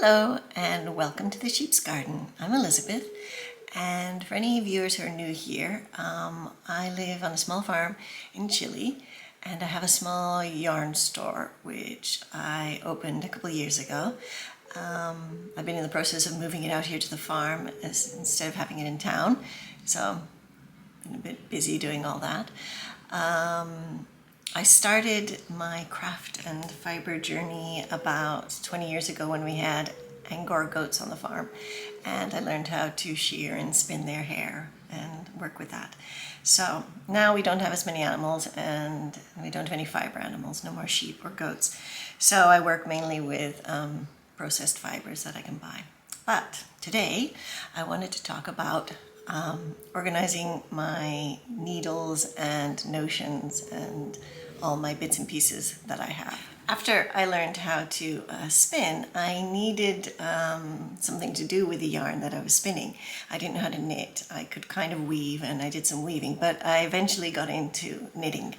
Hello and welcome to the Sheep's Garden. I'm Elizabeth, and for any viewers who are new here, I live on a small farm in Chile, and I have a small yarn store which I opened a couple of years ago. I've been in the process of moving it out here to the farm instead of having it in town, so I've been a bit busy doing all that. I started my craft and fiber journey about 20 years ago when we had Angora goats on the farm, and I learned how to shear and spin their hair and work with that. So now we don't have as many animals, and we don't have any fiber animals, no more sheep or goats. So I work mainly with processed fibers that I can buy. But today I wanted to talk about organizing my needles and notions and all my bits and pieces that I have. After I learned how to spin, I needed something to do with the yarn that I was spinning. I didn't know how to knit. I could kind of weave, and I did some weaving, but I eventually got into knitting.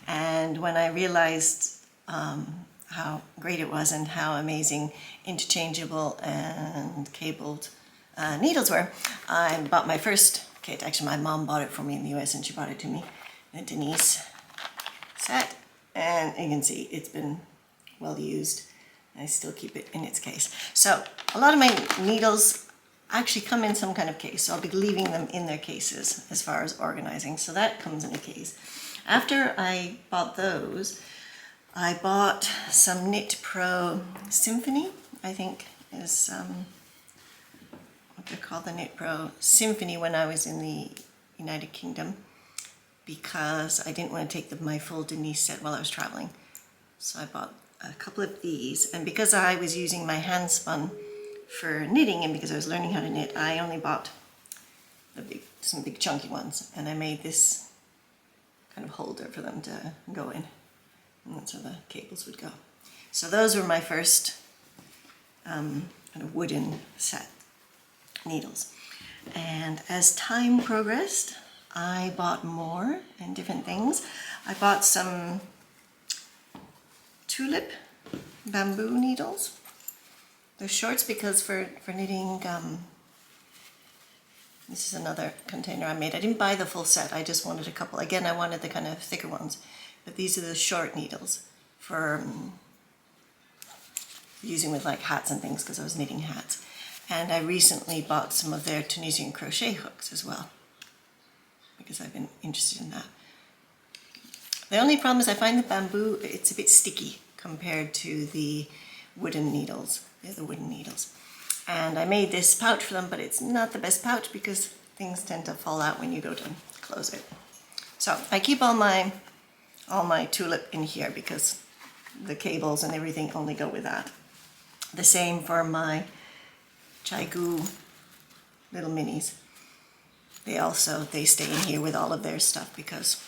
And when I realized how great it was and how amazing interchangeable and cabled needles were, I bought my first kit. Actually, my mom bought it for me in the US, and she brought it to me, the Denise set, and you can see it's been well used. I still keep it in its case. So a lot of my needles actually come in some kind of case, so I'll be leaving them in their cases as far as organizing. So that comes in a case. After I bought those, I bought some Knit Pro Symphony, I think is what they're called, the Knit Pro Symphony, when I was in the United Kingdom, because I didn't want to take my full Denise set while I was traveling. So I bought a couple of these, and because I was using my hand spun for knitting and because I was learning how to knit, I only bought some big chunky ones, and I made this kind of holder for them to go in, and that's where the cables would go. So those were my first kind of wooden set needles. And as time progressed, I bought more and different things. I bought some tulip bamboo needles. They're shorts because for knitting, this is another container I made. I didn't buy the full set, I just wanted a couple. Again, I wanted the kind of thicker ones, but these are the short needles for using with like hats and things, because I was knitting hats. And I recently bought some of their Tunisian crochet hooks as well, because I've been interested in that. The only problem is I find the bamboo, it's a bit sticky compared to the wooden needles, the other wooden needles. And I made this pouch for them, but it's not the best pouch because things tend to fall out when you go to close it. So I keep all my tulip in here because the cables and everything only go with that. The same for my Chaigu little minis. They stay in here with all of their stuff because,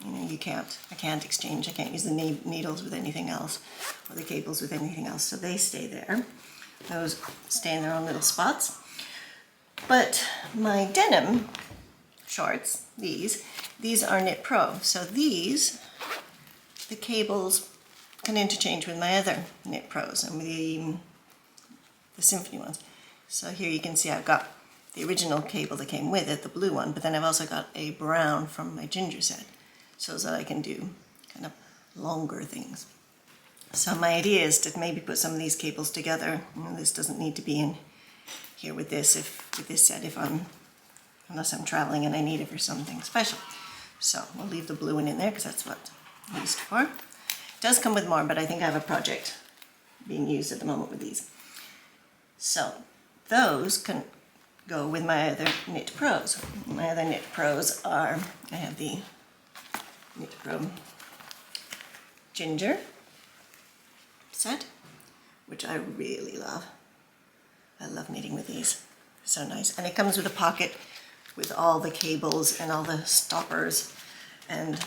you know, I can't exchange, I can't use the needles with anything else or the cables with anything else, so they stay there. Those stay in their own little spots. But my denim shorts, these are Knit Pro, so these, the cables can interchange with my other Knit Pros and the Symphony ones. So here you can see I've got the original cable that came with it, the blue one, but then I've also got a brown from my ginger set, so that I can do kind of longer things. So my idea is to maybe put some of these cables together. This doesn't need to be in here with this set unless I'm traveling and I need it for something special. So we'll leave the blue one in there because that's what it's used for. It does come with more, but I think I have a project being used at the moment with these. So those can go with my other Knit Pros. My other Knit Pros are, I have the Knit Pro Ginger set, which I really love. I love knitting with these. So nice. And it comes with a pocket with all the cables and all the stoppers. And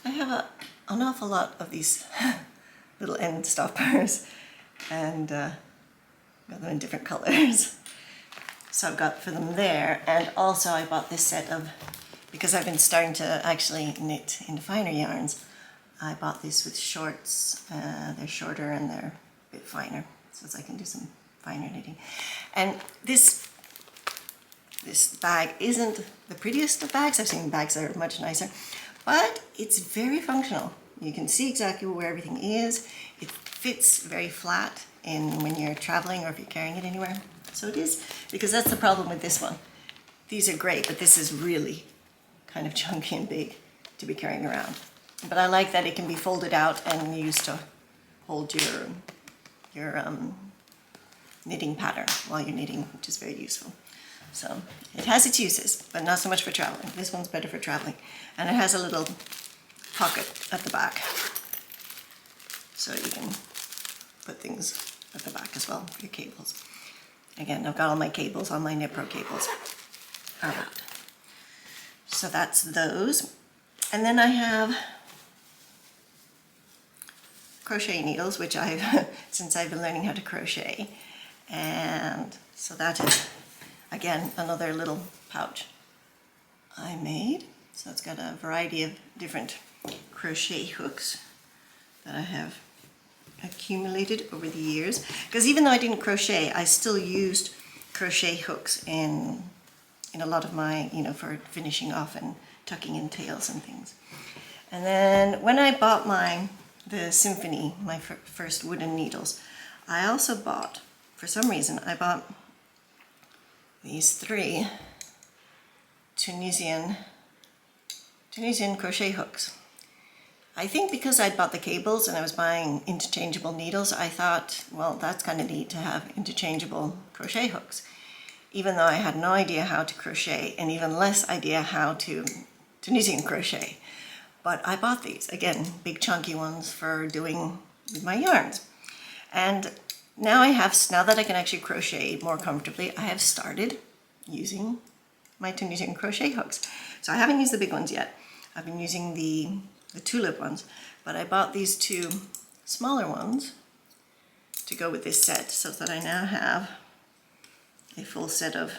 I have an awful lot of these little end stoppers, and got them in different colors. So I've got for them there. And also I bought this set of, because I've been starting to actually knit in finer yarns, I bought this with shorts. They're shorter and they're a bit finer, so I can do some finer knitting. And this bag isn't the prettiest of bags. I've seen bags that are much nicer, but it's very functional. You can see exactly where everything is. It fits very flat in when you're traveling or if you're carrying it anywhere. So it is, because that's the problem with this one. These are great, but this is really kind of chunky and big to be carrying around. But I like that it can be folded out and used to hold your knitting pattern while you're knitting, which is very useful. So it has its uses, but not so much for traveling. This one's better for traveling. And it has a little pocket at the back, so you can put things at the back as well for your cables. Again, I've got all my cables, all my Knit Pro cables are out. So that's those. And then I have crochet needles, which I've since I've been learning how to crochet. And so that is, again, another little pouch I made. So it's got a variety of different crochet hooks that I have accumulated over the years. Because even though I didn't crochet, I still used crochet hooks in a lot of my, for finishing off and tucking in tails and things. And then when I bought the Symphony, my first wooden needles, I also bought, for some reason, I bought these 3 Tunisian crochet hooks. I think because I'd bought the cables and I was buying interchangeable needles, I thought, well, that's kind of neat to have interchangeable crochet hooks, even though I had no idea how to crochet and even less idea how to Tunisian crochet. But I bought these, again, big chunky ones for doing with my yarns. And now that I can actually crochet more comfortably, I have started using my Tunisian crochet hooks. So I haven't used the big ones yet. I've been using the tulip ones, but I bought these 2 smaller ones to go with this set, so that I now have a full set of,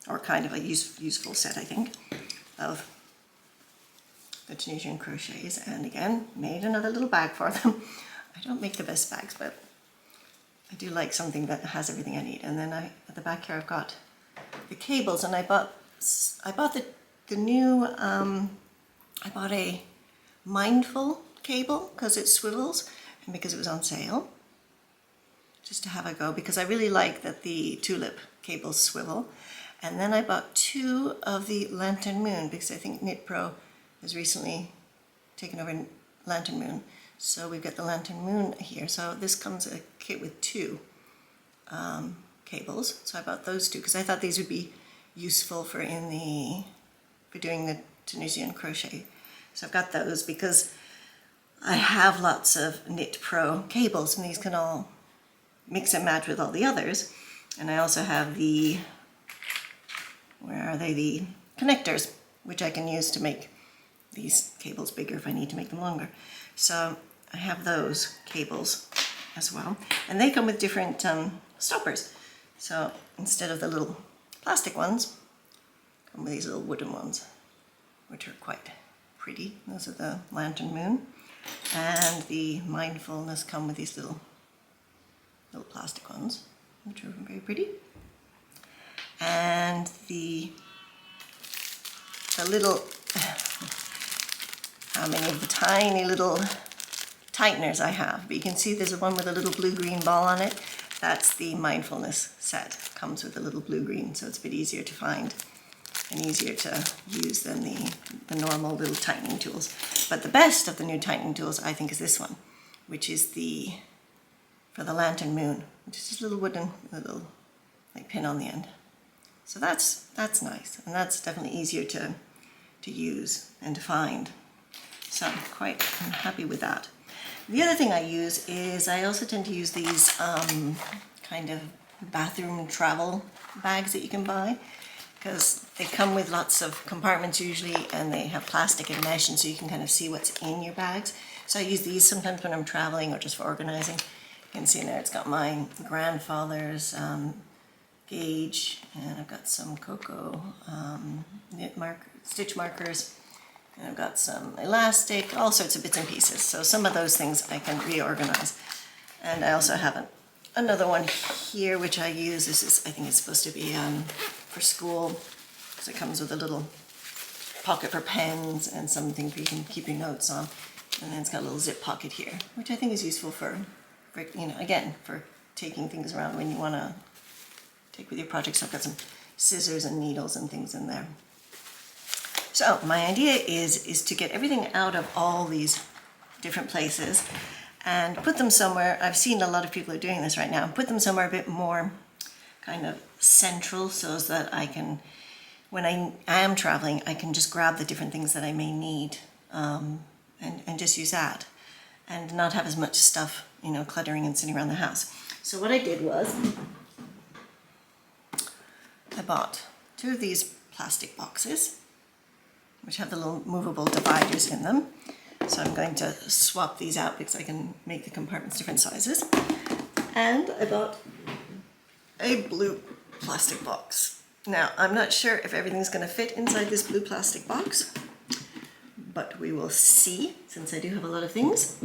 or kind of a useful set, I think, of the Tunisian crochets. And again, made another little bag for them. I don't make the best bags, but I do like something that has everything I need. And then at the back here I've got the cables, and I bought the new, I bought a Mindful cable because it swivels and because it was on sale, just to have a go, because I really like that the tulip cables swivel. And then I bought 2 of the Lantern Moon because I think Knit Pro has recently taken over Lantern Moon. So we've got the Lantern Moon here. So this comes a kit with 2 cables. So I bought those 2 because I thought these would be useful for doing the Tunisian crochet. So I've got those because I have lots of Knit Pro cables, and these can all mix and match with all the others. And I also have the connectors, which I can use to make these cables bigger if I need to make them longer. So I have those cables as well. And they come with different stoppers. So instead of the little plastic ones, come with these little wooden ones, which are quite pretty. Those are the Lantern Moon. And the Mindfulness come with these little plastic ones, which are very pretty. And the little, how many of the tiny little tighteners I have. But you can see there's one with a little blue-green ball on it. That's the Mindfulness set. Comes with a little blue-green, so it's a bit easier to find and easier to use than the normal little tightening tools. But the best of the new tightening tools, I think, is this one, which is for the Lantern Moon, which is just a little wooden, little like pin on the end. So that's nice, and that's definitely easier to use and to find. So I'm happy with that. The other thing I use is I also tend to use these kind of bathroom travel bags that you can buy, because they come with lots of compartments usually, and they have plastic and mesh, and so you can kind of see what's in your bags. So I use these sometimes when I'm traveling or just for organizing. You can see in there it's got my grandfather's gauge, and I've got some cocoa stitch markers, and I've got some elastic, all sorts of bits and pieces. So some of those things I can reorganize. And I also have another one here which I use. This is, I think it's supposed to be for school, because it comes with a little pocket for pens and something for you can keep your notes on. And then it's got a little zip pocket here, which I think is useful for you know, again, for taking things around when you want to take with your project. So I've got some scissors and needles and things in there. So my idea is to get everything out of all these different places and put them somewhere. I've seen a lot of people are doing this right now. Put them somewhere a bit more kind of central, so that I can, when I am traveling, I can just grab the different things that I may need and just use that, and not have as much stuff, you know, cluttering and sitting around the house. So what I did was I bought 2 of these plastic boxes, which have the little movable dividers in them. So I'm going to swap these out because I can make the compartments different sizes. And I bought a blue plastic box. Now, I'm not sure if everything's going to fit inside this blue plastic box, but we will see, since I do have a lot of things.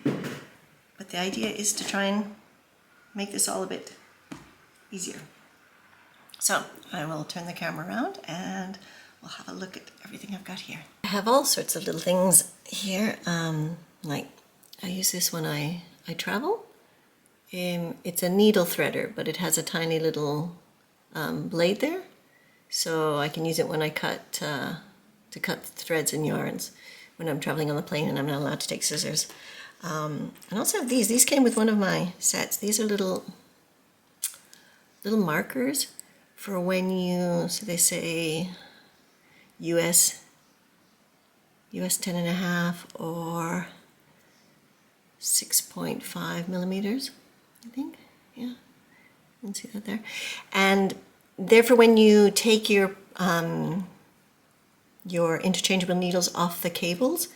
But the idea is to try and make this all a bit easier. So I will turn the camera around and we'll have a look at everything I've got here. I have all sorts of little things here. Like I use this when I travel. It's a needle threader, but it has a tiny little blade there. So I can use it when I cut, to cut threads and yarns when I'm traveling on the plane and I'm not allowed to take scissors. And I also have these. These came with one of my sets. These are little markers for when you, so they say US 10.5 or 6.5 millimeters, I think. Yeah, you can see that there. And they're for when you take your interchangeable needles off the cables,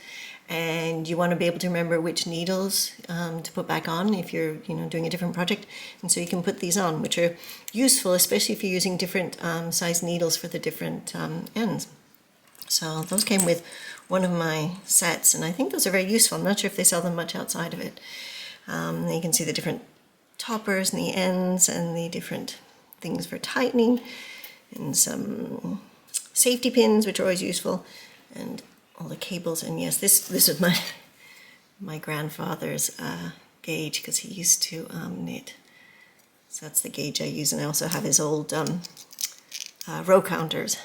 and you want to be able to remember which needles to put back on if you're, you know, doing a different project. And so you can put these on, which are useful, especially if you're using different size needles for the different ends. So those came with one of my sets, and I think those are very useful. I'm not sure if they sell them much outside of it. You can see the different toppers and the ends and the different things for tightening, and some safety pins, which are always useful, and all the cables. And yes, this is my grandfather's gauge, because he used to knit. So that's the gauge I use, and I also have his old row counters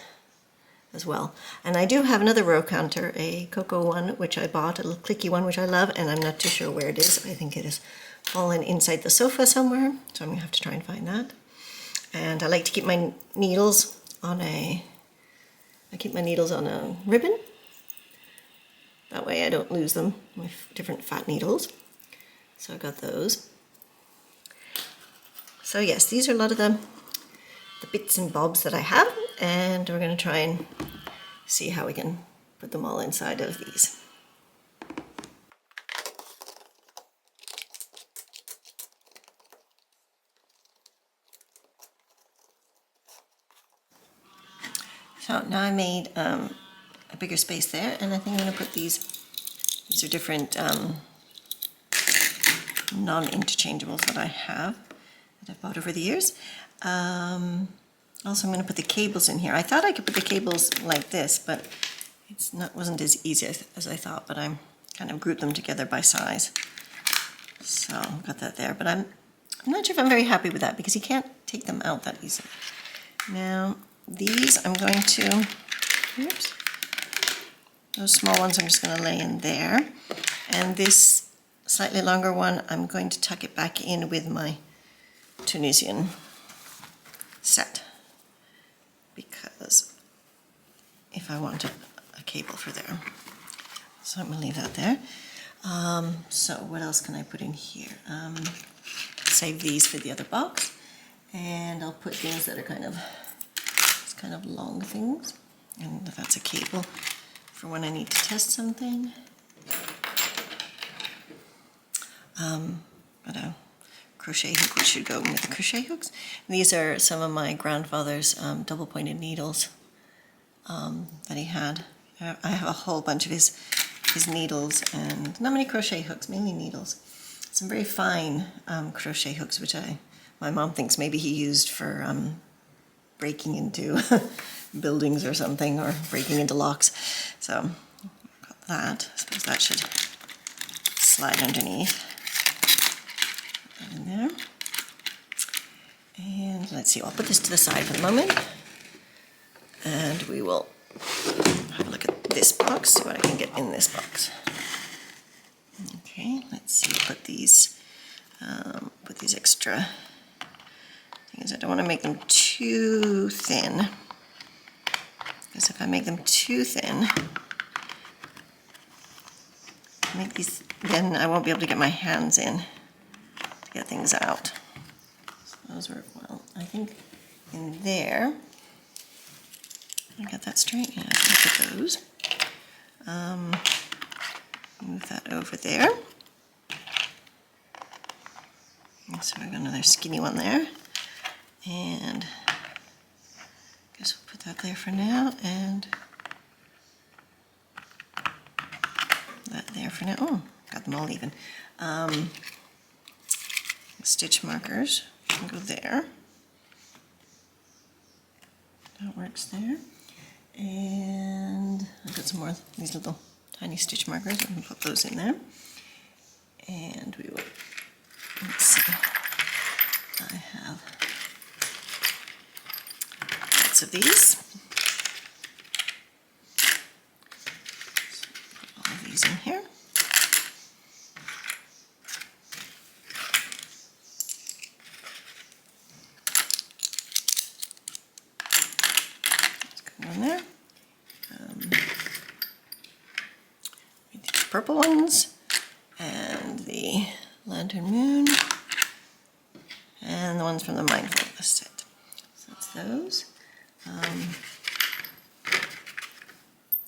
as well. And I do have another row counter, a cocoa one, which I bought, a little clicky one, which I love, and I'm not too sure where it is. I think it has fallen inside the sofa somewhere, so I'm gonna have to try and find that. And I like to keep my needles on a ribbon. That way I don't lose them with different fat needles. So I got those. So yes, these are a lot of the bits and bobs that I have, and we're going to try and see how we can put them all inside of these. So now I made a bigger space there, and I think I'm going to put these are different non-interchangeables that I have, that I've bought over the years. Also, I'm going to put the cables in here. I thought I could put the cables like this, but wasn't as easy as I thought, but I'm kind of grouped them together by size. So I've got that there, but I'm not sure if I'm very happy with that, because you can't take them out that easily. Now, these I'm going to, oops, those small ones I'm just going to lay in there. And this slightly longer one, I'm going to tuck it back in with my Tunisian set, because if I want a cable for there. So I'm going to leave that there. So what else can I put in here? Save these for the other box, and I'll put things that are kind of long things, and if that's a cable for when I need to test something. But a crochet hook, which should go with the crochet hooks. These are some of my grandfather's double-pointed needles that he had. I have a whole bunch of his needles, and not many crochet hooks, mainly needles. Some very fine crochet hooks, which my mom thinks maybe he used for breaking into buildings or something, or breaking into locks. So got that. I suppose that should slide underneath. Put that in there. And let's see, I'll put this to the side for the moment, and we will have a look at this box, see what I can get in this box. Okay, let's see, put these extra things. I don't want to make them too thin, because if I make them too thin, then I won't be able to get my hands in to get things out. So those work well. I think in there, I got that straight. Yeah, I can put those. Move that over there. So we've got another skinny one there, and I guess we'll put that there for now, and that there for now. Oh, got them all even. Stitch markers can go there. That works there. And I've got some more of these little tiny stitch markers. I can put those in there. And we will, let's see, I have lots of these. So put all of these in here. Let's go in there. These purple ones, and the Lantern Moon, and the ones from the Mindfulness set. So that's those.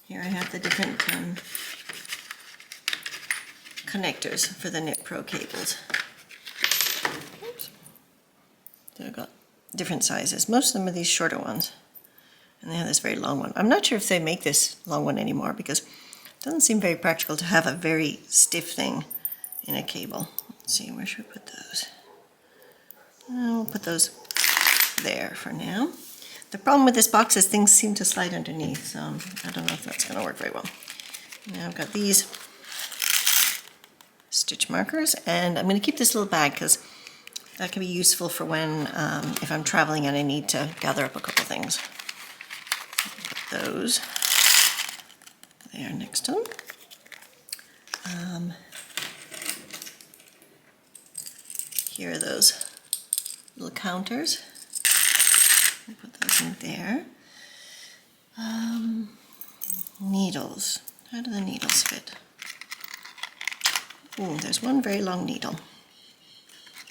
Here I have the different connectors for the Knit Pro cables. Oops. So I've got different sizes. Most of them are these shorter ones, and they have this very long one. I'm not sure if they make this long one anymore, because it doesn't seem very practical to have a very stiff thing in a cable. Let's see, where should we put those? We'll put those there for now. The problem with this box is things seem to slide underneath, so I don't know if that's going to work very well. Now I've got these stitch markers, and I'm going to keep this little bag because that can be useful for when, if I'm traveling and I need to gather up a couple things. Put those there next to them. Here are those little counters. I'll put those in there. Needles. How do the needles fit? Ooh, there's one very long needle.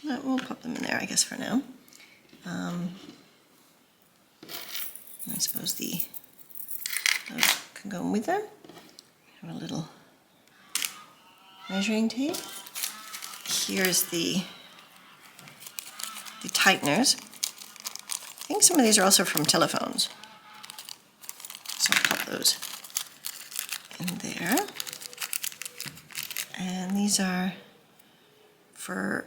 Well, we'll pop them in there, I guess, for now. I suppose those can go in with them. Have a little measuring tape. Here's the tighteners. I think some of these are also from telephones. So I'll pop those in there. And these are for,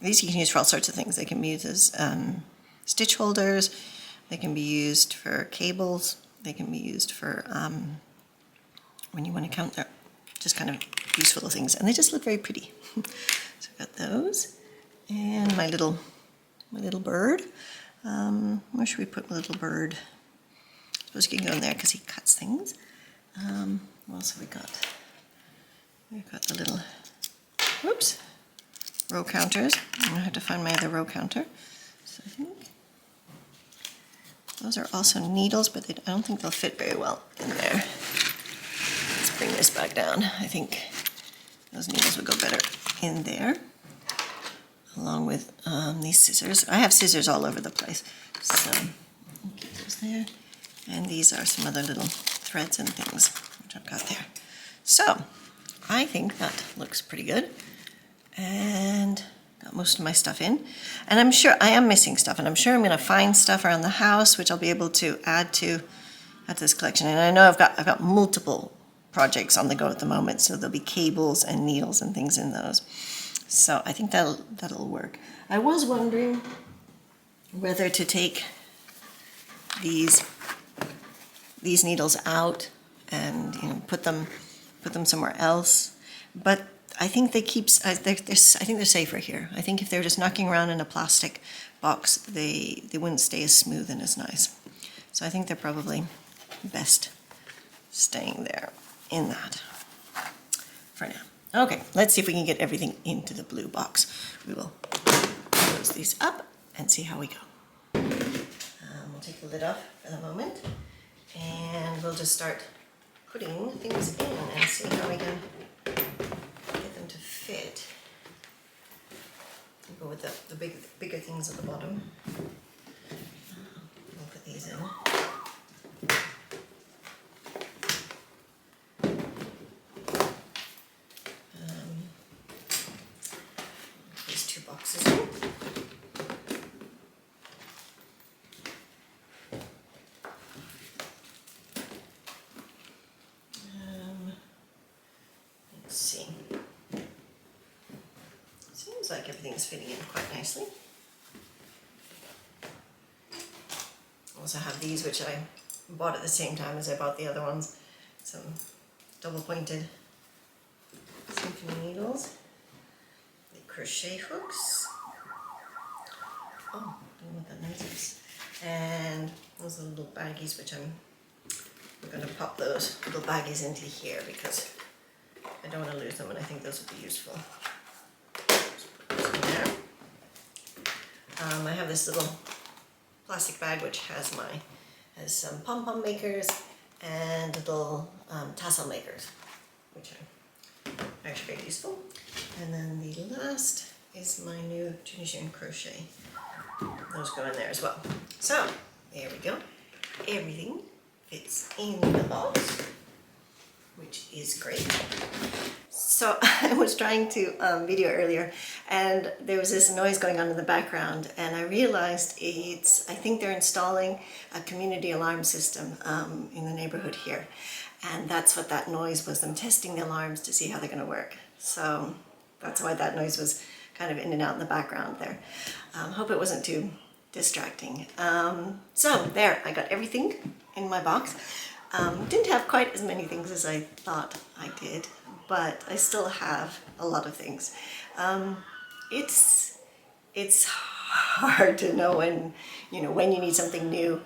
these you can use for all sorts of things. They can be used as stitch holders, they can be used for cables, they can be used for when you want to count, they're just kind of useful things. And they just look very pretty. So I've got those. And my little bird. Where should we put my little bird? I suppose you can go in there because he cuts things. What else have we got? We've got the little, whoops, row counters. I'm going to have to find my other row counter. So I think those are also needles, but I don't think they'll fit very well in there. Let's bring this back down. I think those needles would go better in there, along with these scissors. I have scissors all over the place, so I'll keep those there. And these are some other little threads and things which I've got there. So I think that looks pretty good, and got most of my stuff in. And I'm sure I am missing stuff, and I'm sure I'm going to find stuff around the house which I'll be able to add to this collection. And I know I've got multiple projects on the go at the moment, so there'll be cables and needles and things in those. So I think that'll work. I was wondering whether to take these needles out and put them somewhere else, but I think I think they're safer here. I think if they were just knocking around in a plastic box, they wouldn't stay as smooth and as nice. So I think they're probably best staying there in that for now. Okay, let's see if we can get everything into the blue box. We will close these up and see how we go. We'll take the lid off for the moment, and we'll just start putting things in and see how we can get them to fit. We'll go with the bigger things at the bottom. We'll put these in. These two boxes in. Let's see. Seems like everything's fitting in quite nicely. Also have these, which I bought at the same time as I bought the other ones. Some double pointed symphony needles, the crochet hooks. Oh, I don't know what that noise is. And those are little baggies, which we're going to pop those little baggies into here because I don't want to lose them, and I think those would be useful. Just put those in there. I have this little plastic bag which has some pom-pom makers and little tassel makers, which are actually very useful. And then the last is my new Tunisian crochet. Those go in there as well. So there we go. Everything fits in the box, which is great. So I was trying to video earlier, and there was this noise going on in the background, and I realized I think they're installing a community alarm system in the neighborhood here, and that's what that noise was, them testing the alarms to see how they're going to work. So that's why that noise was kind of in and out in the background there. Hope it wasn't too distracting. So there, I got everything in my box. Didn't have quite as many things as I thought I did, but I still have a lot of things. It's hard to know when you need something new.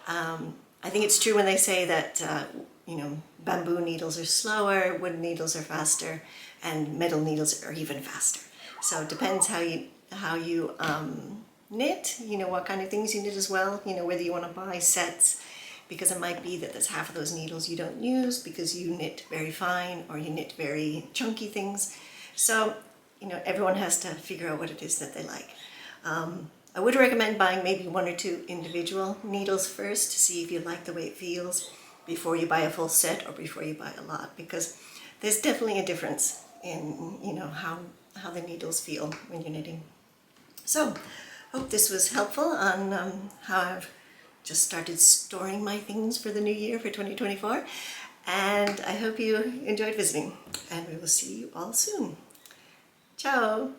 I think it's true when they say that bamboo needles are slower, wooden needles are faster, and metal needles are even faster. So it depends how you knit, what kind of things you knit as well, whether you want to buy sets, because it might be that there's half of those needles you don't use because you knit very fine or you knit very chunky things. So, everyone has to figure out what it is that they like. I would recommend buying maybe 1 or 2 individual needles first to see if you like the way it feels before you buy a full set or before you buy a lot, because there's definitely a difference in, how the needles feel when you're knitting. So, hope this was helpful on how I've just started storing my things for the new year, for 2024. And I hope you enjoyed visiting, and we will see you all soon. Ciao!